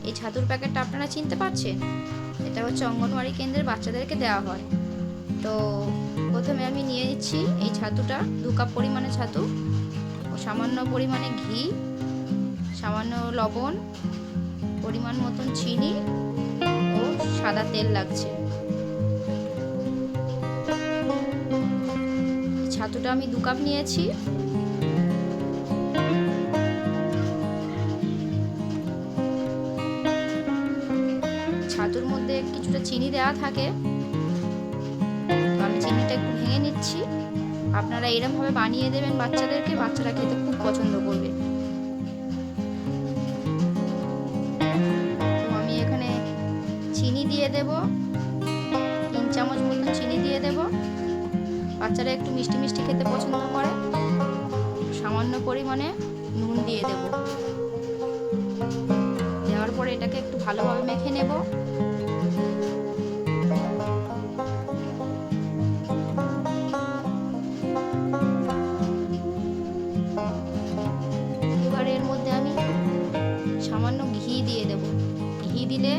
এই ছাতুর প্যাকেটটা আপনারা চিনতে পারছেন? এটা হচ্ছে অঙ্গনওয়াড়ি কেন্দ্রের বাচ্চাদেরকে দেওয়া হয়। তো প্রথমে আমি নিয়ে নিচ্ছি এই ছাতুটা, 2 কাপ পরিমাণে ছাতু ও সামান্য পরিমাণে ঘি, সামান্য লবণ, পরিমাণ মতন চিনি ও সাদা তেল লাগছে। ছাতুটা আমি 2 কাপ নিয়েছি। ছাতুর মধ্যে কিছুটা চিনি দেওয়া থাকে, তো আমি চিনিটা একটু ভেঙে নিচ্ছি। আপনারা এরকমভাবে বানিয়ে দেবেন বাচ্চাদেরকে, বাচ্চারা খেতে খুব পছন্দ করবে। তো আমি এখানে চিনি দিয়ে দেব, 3 চামচ মতো চিনি দিয়ে দেব। বাচ্চারা একটু মিষ্টি মিষ্টি খেতে পছন্দ করে। সামান্য পরিমাণে নুন দিয়ে দেব। দেওয়ার পরে এটাকে একটু ভালোভাবে মেখে নেব। এবার এর মধ্যে আমি সামান্য ঘি দিয়ে দেব। ঘি দিলে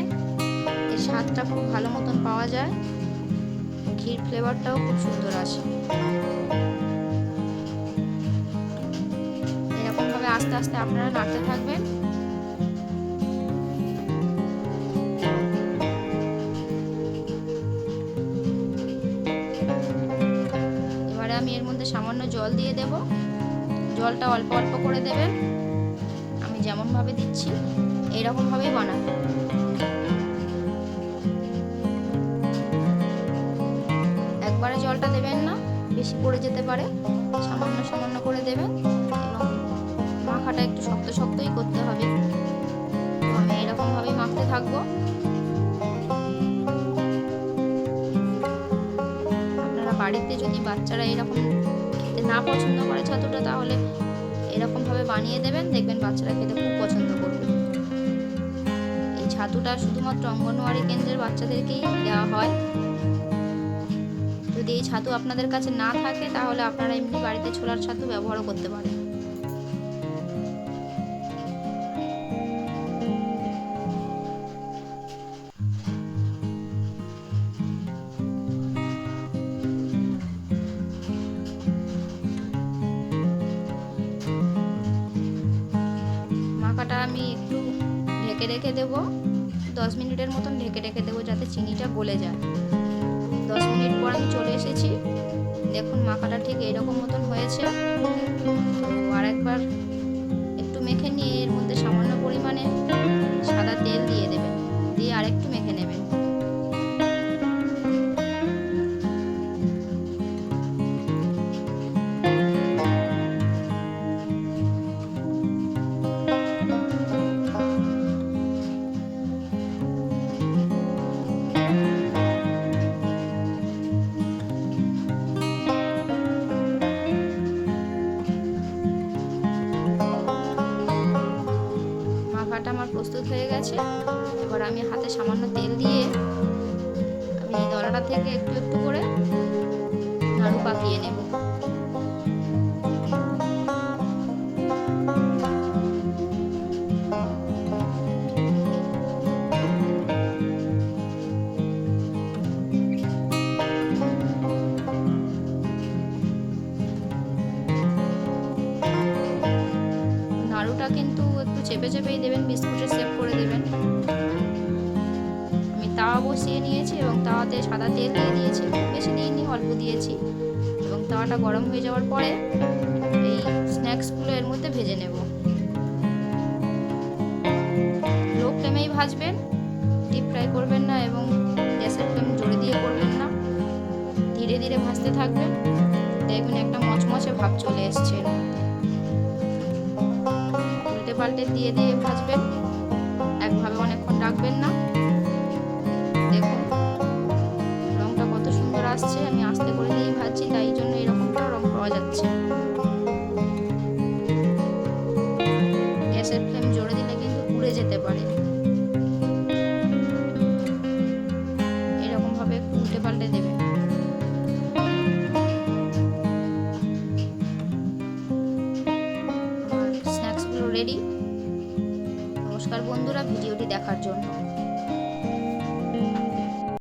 এর স্বাদটা খুব ভালো মতন পাওয়া যায়, ঘির ফ্লেভারটাও খুব সুন্দর আসে। এরকমভাবে আস্তে আস্তে আপনারা নাড়তে থাকবেন। এবারে আমি এর মধ্যে সামান্য জল দিয়ে দেব। জলটা অল্প অল্প করে দেবেন। আমি যেমনভাবে দিচ্ছি এইরকমভাবেই বানাবেন। একবারে জলটা দেবেন না, বেশি পড়ে যেতে পারে। সামান্য সামান্য করে দেবেন এবং মাখাটা একটু শক্ত শক্তই করতে হবে। তো আমি এরকমভাবেই মাখতে থাকবো। আপনারা বাড়িতে যদি বাচ্চারা এরকম খেতে না পছন্দ করে ছাতুটা, তাহলে এরকমভাবে বানিয়ে দেবেন, দেখবেন বাচ্চারা খেতে খুব পছন্দ করবে। এই ছাতুটা শুধুমাত্র অঙ্গনওয়াড়ি কেন্দ্রের বাচ্চাদেরকেই দেওয়া হয়। যদি এই ছাতু আপনাদের কাছে না থাকে, তাহলে আপনারা এমনি বাড়িতে ছোলার ছাতু ব্যবহারও করতে পারেন। মাখাটা আমি একটু ঢেকে রেখে দেবো, 10 মিনিটের মতন ঢেকে রেখে দেবো, যাতে চিনিটা গলে যায়। 10 মিনিট পর আমি চলে এসেছি। দেখুন মাখাটা ঠিক এরকম মতন হয়েছে। তো আরেকবার একটু মেখে নিয়ে এর মধ্যে সামান্য পরিমাণে সাদা তেল দিয়ে দেবেন, দিয়ে আরেকটু মেখে নেবেন। মাখাটা আমার প্রস্তুত হয়ে গেছে। এবার আমি হাতে সামান্য তেল দিয়ে আমি দলাটা থেকে একটু একটু করে নাড়ু পাকিয়ে নেব। নাড়ুটা কিন্তু একটু চেপে চেপেই দেবেন, বিস্কুটের শেপ করে দেবেন। আমি তাওয়া বসিয়ে নিয়েছি এবং তাওয়াতে সাদা তেল দিয়ে দিয়েছি, বেশি দিইনি, অল্প দিয়েছি। এবং তাওয়াটা গরম হয়ে যাওয়ার পরে এই স্ন্যাক্সগুলো এর মধ্যে ভেজে নেব। লো ফ্লেমেই ভাজবেন, ডিপ ফ্রাই করবেন না এবং গ্যাসের ফ্লেম জোরে দিয়ে করবেন না। ধীরে ধীরে ভাজতে থাকবেন, দেখবেন একটা মচমচে ভাব চলে এসছে। উল্টে পাল্টে দিয়ে দিয়ে ভাজবেন, একভাবে অনেকক্ষণ রাখবেন না। দেখুন রংটা কত সুন্দর আসছে। আমি আস্তে করে দিয়ে ভাজছি, তাই জন্য এরকমটা রং পাওয়া যাচ্ছে। গ্যাসের ফ্লেম জোরে দিলে কিন্তু পুড়ে যেতে পারে। এরকমভাবে উল্টে পাল্টে দেবেন। স্ন্যাক্সগুলো রেডি। তো নমস্কার বন্ধুরা, ভিডিওটি দেখার জন্য।